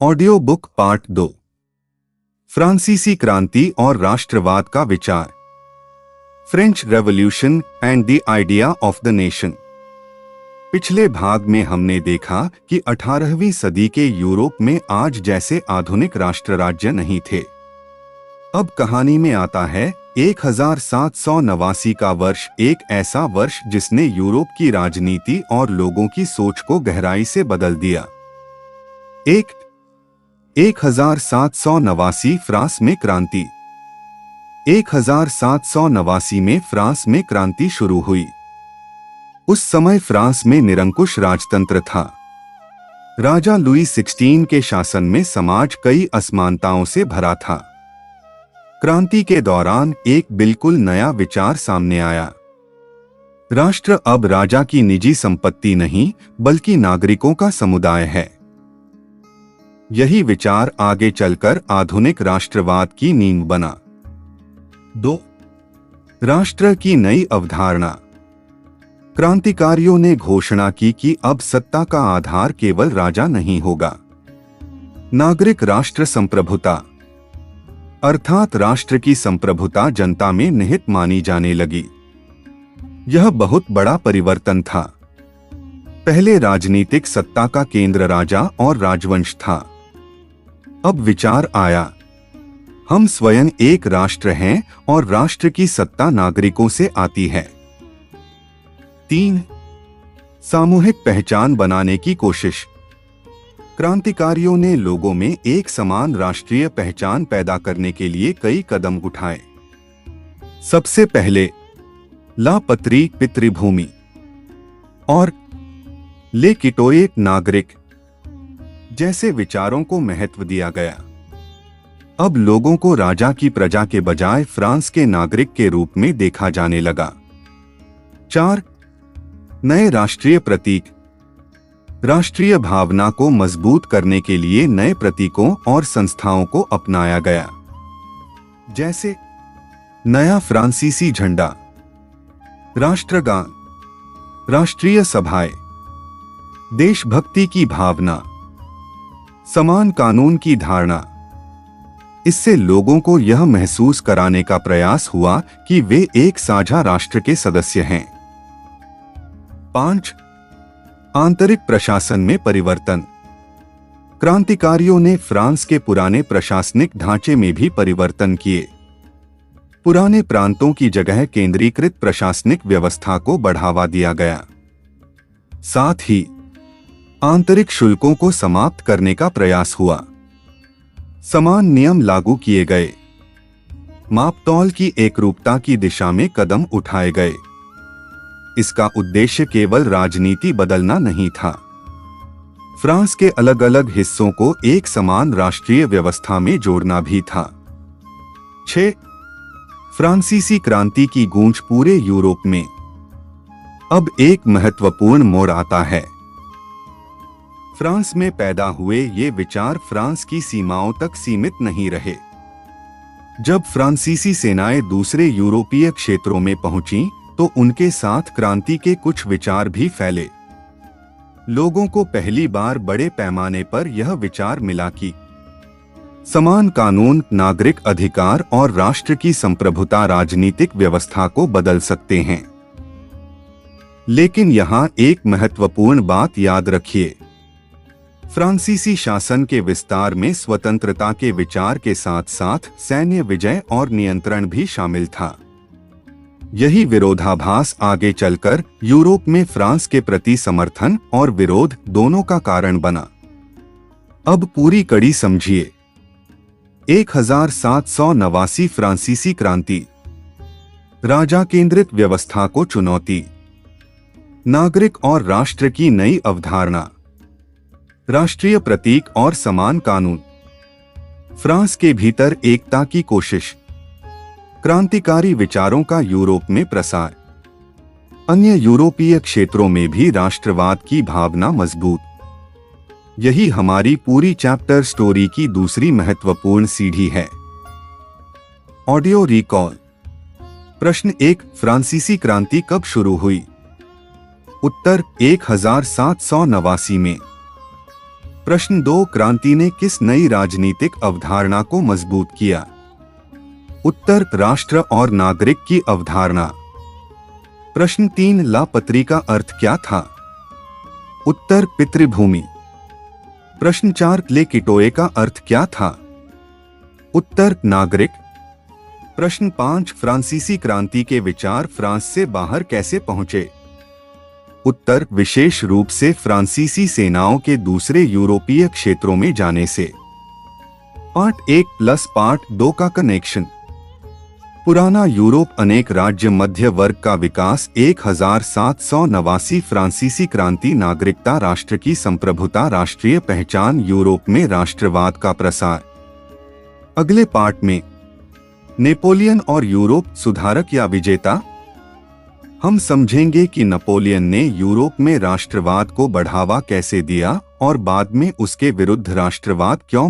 Audio book part 2। फ्रांसीसी क्रांति और राष्ट्रवाद का विचार, French revolution and the idea of the nation. पिछले भाग में हमने देखा कि 18वीं सदी के यूरोप में आज जैसे आधुनिक राष्ट्र राज्य नहीं थे। अब कहानी में आता है 1789 का वर्ष, एक ऐसा वर्ष जिसने यूरोप की राजनीति और लोगों की सोच को गहराई से बदल दिया। 1789 फ्रांस में क्रांति। 1789 में फ्रांस में क्रांति शुरू हुई। उस समय फ्रांस में निरंकुश राजतंत्र था। राजा लुई 16 के शासन में समाज कई असमानताओं से भरा था। क्रांति के दौरान एक बिल्कुल नया विचार सामने आया। राष्ट्र अब राजा की निजी संपत्ति नहीं, बल्कि नागरिकों का समुदाय है। यही विचार आगे चलकर आधुनिक राष्ट्रवाद की नींव बना। 2. राष्ट्र की नई अवधारणा। क्रांतिकारियों ने घोषणा की कि अब सत्ता का आधार केवल राजा नहीं होगा। नागरिक राष्ट्र संप्रभुता, अर्थात राष्ट्र की संप्रभुता जनता में निहित मानी जाने लगी। यह बहुत बड़ा परिवर्तन था। पहले राजनीतिक सत्ता का केंद्र राजा और राजवंश था। अब विचार आया, हम स्वयं एक राष्ट्र हैं और राष्ट्र की सत्ता नागरिकों से आती है। 3. सामूहिक पहचान बनाने की कोशिश। क्रांतिकारियों ने लोगों में एक समान राष्ट्रीय पहचान पैदा करने के लिए कई कदम उठाए। सबसे पहले ला पत्री पितृभूमि और ले किटोएक नागरिक जैसे विचारों को महत्व दिया गया। अब लोगों को राजा की प्रजा के बजाय फ्रांस के नागरिक के रूप में देखा जाने लगा। 4. नए राष्ट्रीय प्रतीक। राष्ट्रीय भावना को मजबूत करने के लिए नए प्रतीकों और संस्थाओं को अपनाया गया, जैसे नया फ्रांसीसी झंडा, राष्ट्रगान, राष्ट्रीय सभाएं, देशभक्ति की भावना, समान कानून की धारणा। इससे लोगों को यह महसूस कराने का प्रयास हुआ कि वे एक साझा राष्ट्र के सदस्य हैं। 5. आंतरिक प्रशासन में परिवर्तन। क्रांतिकारियों ने फ्रांस के पुराने प्रशासनिक ढांचे में भी परिवर्तन किए। पुराने प्रांतों की जगह केंद्रीकृत प्रशासनिक व्यवस्था को बढ़ावा दिया गया। साथ ही आंतरिक शुल्कों को समाप्त करने का प्रयास हुआ। समान नियम लागू किए गए। मापतौल की एकरूपता की दिशा में कदम उठाए गए। इसका उद्देश्य केवल राजनीति बदलना नहीं था, फ्रांस के अलग अलग हिस्सों को एक समान राष्ट्रीय व्यवस्था में जोड़ना भी था। 6. फ्रांसीसी क्रांति की गूंज पूरे यूरोप में। अब एक महत्वपूर्ण मोड़ आता है। फ्रांस में पैदा हुए ये विचार फ्रांस की सीमाओं तक सीमित नहीं रहे। जब फ्रांसीसी सेनाएं दूसरे यूरोपीय क्षेत्रों में पहुंची तो उनके साथ क्रांति के कुछ विचार भी फैले। लोगों को पहली बार बड़े पैमाने पर यह विचार मिला कि समान कानून, नागरिक अधिकार और राष्ट्र की संप्रभुता राजनीतिक व्यवस्था को बदल सकते हैं। लेकिन यहां एक महत्वपूर्ण बात याद रखिए, फ्रांसीसी शासन के विस्तार में स्वतंत्रता के विचार के साथ साथ सैन्य विजय और नियंत्रण भी शामिल था। यही विरोधाभास आगे चलकर यूरोप में फ्रांस के प्रति समर्थन और विरोध दोनों का कारण बना। अब पूरी कड़ी समझिए। 1789 फ्रांसीसी क्रांति। राजा केंद्रित व्यवस्था को चुनौती। नागरिक और राष्ट्र की नई अवधारणा। राष्ट्रीय प्रतीक और समान कानून। फ्रांस के भीतर एकता की कोशिश। क्रांतिकारी विचारों का यूरोप में प्रसार। अन्य यूरोपीय क्षेत्रों में भी राष्ट्रवाद की भावना मजबूत। यही हमारी पूरी चैप्टर स्टोरी की दूसरी महत्वपूर्ण सीढ़ी है। Audio recall. प्रश्न 1, फ्रांसीसी क्रांति कब शुरू हुई? उत्तर 1789 में। प्रश्न 2, क्रांति ने किस नई राजनीतिक अवधारणा को मजबूत किया? उत्तर, राष्ट्र और नागरिक की अवधारणा। प्रश्न 3, लापत्री का अर्थ क्या था? उत्तर, पितृभूमि। प्रश्न 4, ले किटोए का अर्थ क्या था? उत्तर, नागरिक। प्रश्न 5, फ्रांसीसी क्रांति के विचार फ्रांस से बाहर कैसे पहुंचे? उत्तर, विशेष रूप से फ्रांसीसी सेनाओं के दूसरे यूरोपीय क्षेत्रों में जाने से। पार्ट 1 प्लस पार्ट 2 का कनेक्शन। पुराना यूरोप अनेक राज्य मध्य वर्ग का विकास 1789 फ्रांसीसी क्रांति नागरिकता राष्ट्र की संप्रभुता राष्ट्रीय पहचान यूरोप में राष्ट्रवाद का प्रसार। अगले पार्ट में नेपोलियन और यूरोप सुधारक या विजेता हम समझेंगे कि नेपोलियन ने यूरोप में राष्ट्रवाद को बढ़ावा कैसे दिया और बाद में उसके विरुद्ध राष्ट्रवाद क्यों